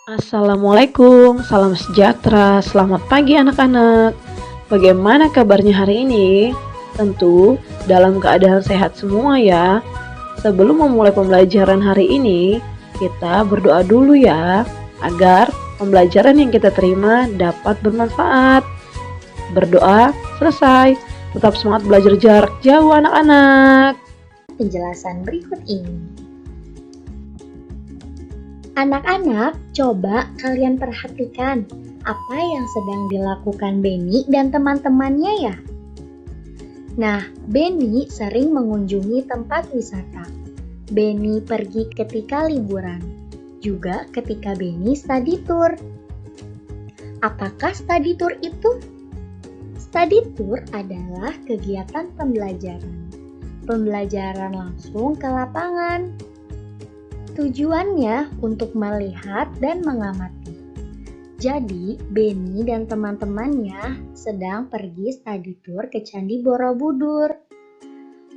Assalamualaikum, salam sejahtera, selamat pagi anak-anak. Bagaimana kabarnya hari ini? Tentu dalam keadaan sehat semua ya. Sebelum memulai pembelajaran hari ini, kita berdoa dulu ya, agar pembelajaran yang kita terima dapat bermanfaat. Berdoa selesai, tetap semangat belajar jarak jauh anak-anak. Penjelasan berikut ini. Anak-anak, coba kalian perhatikan apa yang sedang dilakukan Benny dan teman-temannya ya. Nah, Benny sering mengunjungi tempat wisata. Benny pergi ketika liburan, juga ketika Benny study tour. Apakah study tour itu? Study tour adalah kegiatan pembelajaran. Pembelajaran langsung ke lapangan. Tujuannya untuk melihat dan mengamati. Jadi, Benny dan teman-temannya sedang pergi study tour ke Candi Borobudur.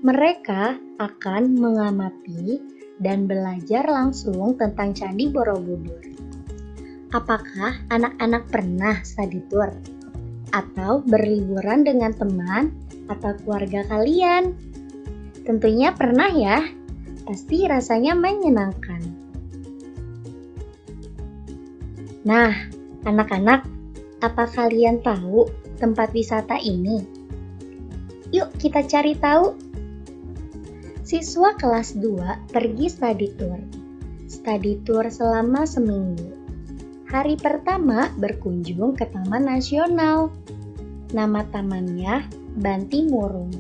Mereka akan mengamati dan belajar langsung tentang Candi Borobudur. Apakah anak-anak pernah study tour? Atau berliburan dengan teman atau keluarga kalian? Tentunya pernah ya. Pasti rasanya menyenangkan. Nah, anak-anak, apa kalian tahu tempat wisata ini? Yuk kita cari tahu. Siswa kelas 2 pergi study tour. Study tour selama seminggu. Hari pertama berkunjung ke Taman Nasional. Nama tamannya Bantimurung.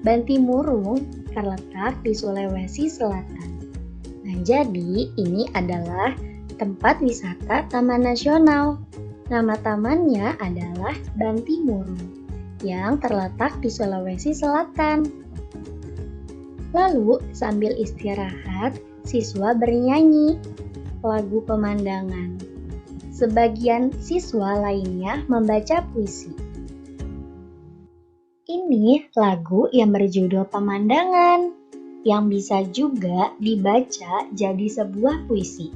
Bantimurung terletak di Sulawesi Selatan. Nah, jadi ini adalah tempat wisata Taman Nasional. Nama tamannya adalah Bantimurung yang terletak di Sulawesi Selatan. Lalu, sambil istirahat, siswa bernyanyi lagu pemandangan. Sebagian siswa lainnya membaca puisi. Ini lagu yang berjudul Pemandangan, yang bisa juga dibaca jadi sebuah puisi.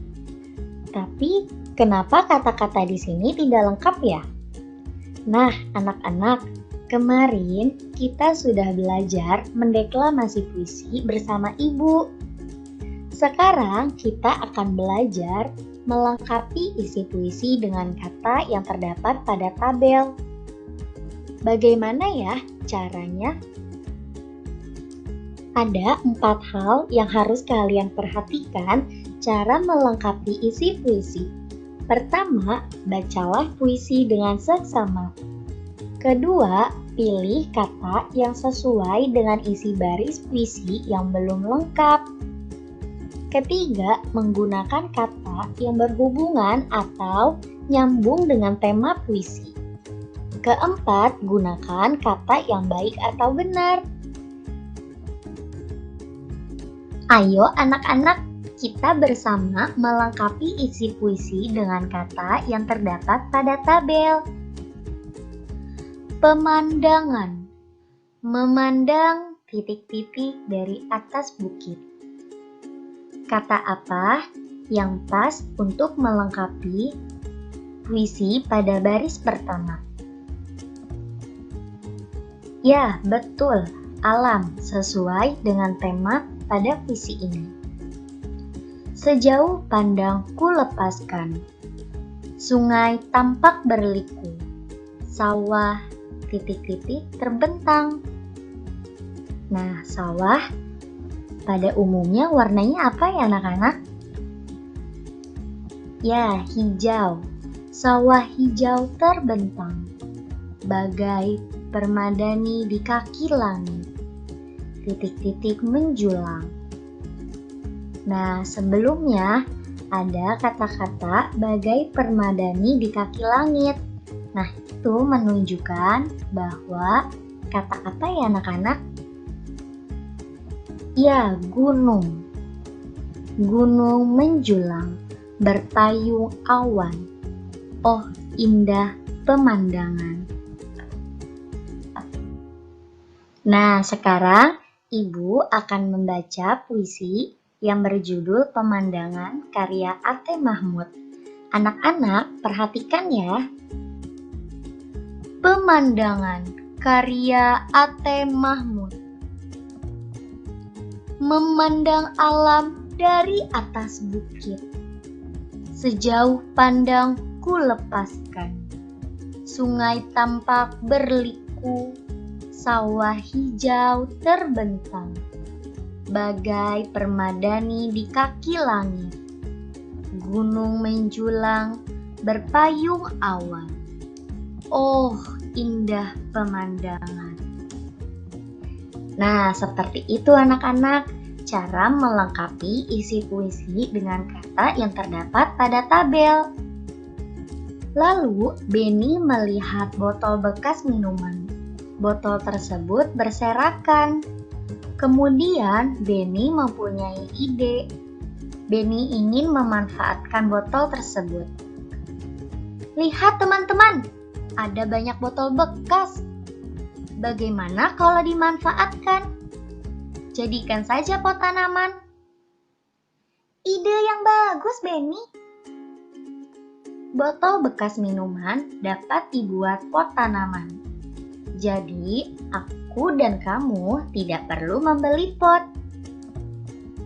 Tapi, kenapa kata-kata di sini tidak lengkap ya? Nah, anak-anak, kemarin kita sudah belajar mendeklamasi puisi bersama Ibu. Sekarang kita akan belajar melengkapi isi puisi dengan kata yang terdapat pada tabel. Bagaimana ya caranya? Ada 4 hal yang harus kalian perhatikan cara melengkapi isi puisi. Pertama, bacalah puisi dengan seksama. Kedua, pilih kata yang sesuai dengan isi baris puisi yang belum lengkap. Ketiga, menggunakan kata yang berhubungan atau nyambung dengan tema puisi. Keempat, gunakan kata yang baik atau benar. Ayo anak-anak, kita bersama melengkapi isi puisi dengan kata yang terdapat pada tabel. Pemandangan. Memandang titik-titik dari atas bukit. Kata apa yang pas untuk melengkapi puisi pada baris pertama? Ya, betul, alam sesuai dengan tema pada puisi ini. Sejauh pandang ku lepaskan, sungai tampak berliku, sawah titik-titik terbentang. Nah, sawah pada umumnya warnanya apa ya anak-anak? Ya, hijau. Sawah hijau terbentang, bagai permadani di kaki langit, titik-titik menjulang. Nah, sebelumnya ada kata-kata bagai permadani di kaki langit. Nah, itu menunjukkan bahwa kata apa ya anak-anak? Ya, gunung. Gunung menjulang, berpayung awan. Oh, indah pemandangan. Nah, sekarang Ibu akan membaca puisi yang berjudul Pemandangan karya A.T. Mahmud. Anak-anak, perhatikan ya. Pemandangan karya A.T. Mahmud. Memandang alam dari atas bukit. Sejauh pandang ku lepaskan. Sungai tampak berliku, sawah hijau terbentang. Bagai permadani di kaki langit. Gunung menjulang berpayung awan. Oh, indah pemandangan. Nah, seperti itu anak-anak, cara melengkapi isi puisi dengan kata yang terdapat pada tabel. Lalu, Benny melihat botol bekas minuman. Botol tersebut berserakan. Kemudian, Benny mempunyai ide. Benny ingin memanfaatkan botol tersebut. Lihat teman-teman, ada banyak botol bekas. Bagaimana kalau dimanfaatkan? Jadikan saja pot tanaman. Ide yang bagus, Benny. Botol bekas minuman dapat dibuat pot tanaman. Jadi, aku dan kamu tidak perlu membeli pot.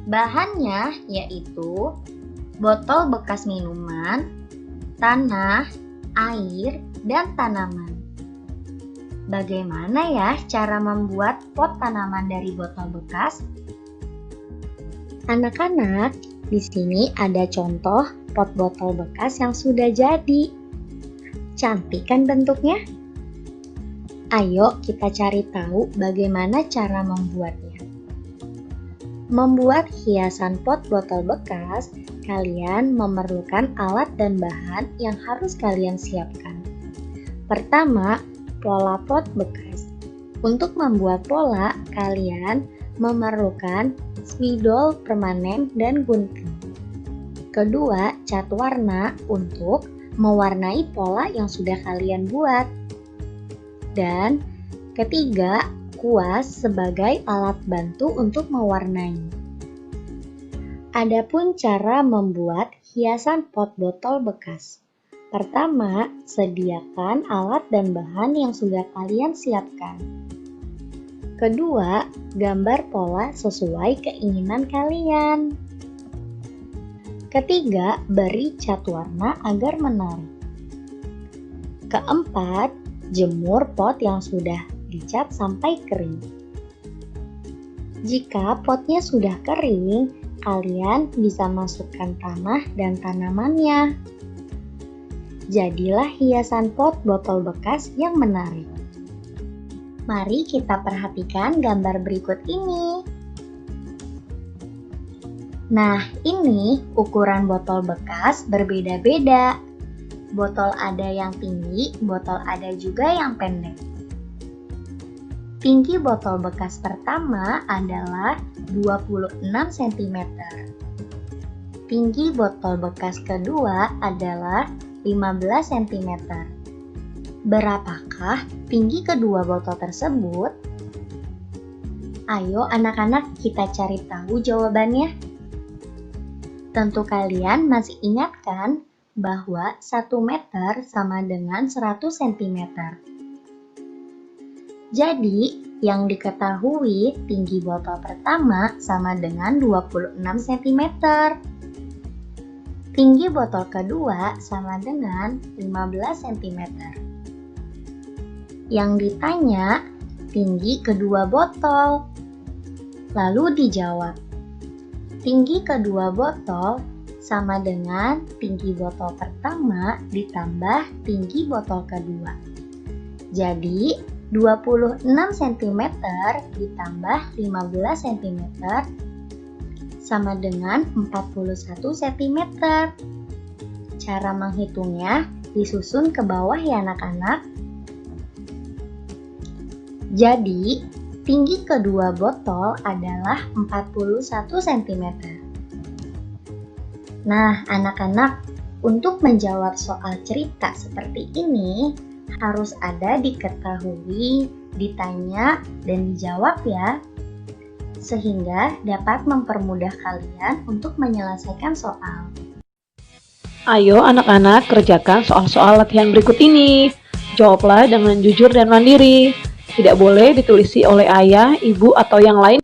Bahannya yaitu botol bekas minuman, tanah, air, dan tanaman. Bagaimana ya cara membuat pot tanaman dari botol bekas? Anak-anak, di sini ada contoh pot botol bekas yang sudah jadi. Cantik kan bentuknya? Ayo kita cari tahu bagaimana cara membuatnya. Membuat hiasan pot botol bekas, kalian memerlukan alat dan bahan yang harus kalian siapkan. Pertama, pola pot bekas. Untuk membuat pola, kalian memerlukan spidol permanen dan gunting. Kedua, cat warna untuk mewarnai pola yang sudah kalian buat. Dan ketiga, kuas sebagai alat bantu untuk mewarnai. Adapun cara membuat hiasan pot botol bekas. Pertama, sediakan alat dan bahan yang sudah kalian siapkan. Kedua, gambar pola sesuai keinginan kalian. Ketiga, beri cat warna agar menarik. Keempat, jemur pot yang sudah dicat sampai kering. Jika potnya sudah kering, kalian bisa masukkan tanah dan tanamannya. Jadilah hiasan pot botol bekas yang menarik. Mari kita perhatikan gambar berikut ini. Nah, ini ukuran botol bekas berbeda-beda. Botol ada yang tinggi, botol ada juga yang pendek. Tinggi botol bekas pertama adalah 26 cm. Tinggi botol bekas kedua adalah 15 cm. Berapakah tinggi kedua botol tersebut? Ayo anak-anak kita cari tahu jawabannya. Tentu kalian masih ingat kan bahwa 1 meter sama dengan 100 cm. Jadi, yang diketahui tinggi botol pertama sama dengan 26 cm. Tinggi botol kedua sama dengan 15 cm. Yang ditanya, tinggi kedua botol. Lalu dijawab, tinggi kedua botol sama dengan tinggi botol pertama ditambah tinggi botol kedua. Jadi, 26 cm ditambah 15 cm sama dengan 41 cm. Cara menghitungnya disusun ke bawah ya anak-anak. Jadi, tinggi kedua botol adalah 41 cm. Nah, anak-anak, untuk menjawab soal cerita seperti ini, harus ada diketahui, ditanya, dan dijawab ya, sehingga dapat mempermudah kalian untuk menyelesaikan soal. Ayo anak-anak kerjakan soal-soal latihan berikut ini. Jawablah dengan jujur dan mandiri. Tidak boleh ditulisi oleh ayah, ibu, atau yang lain.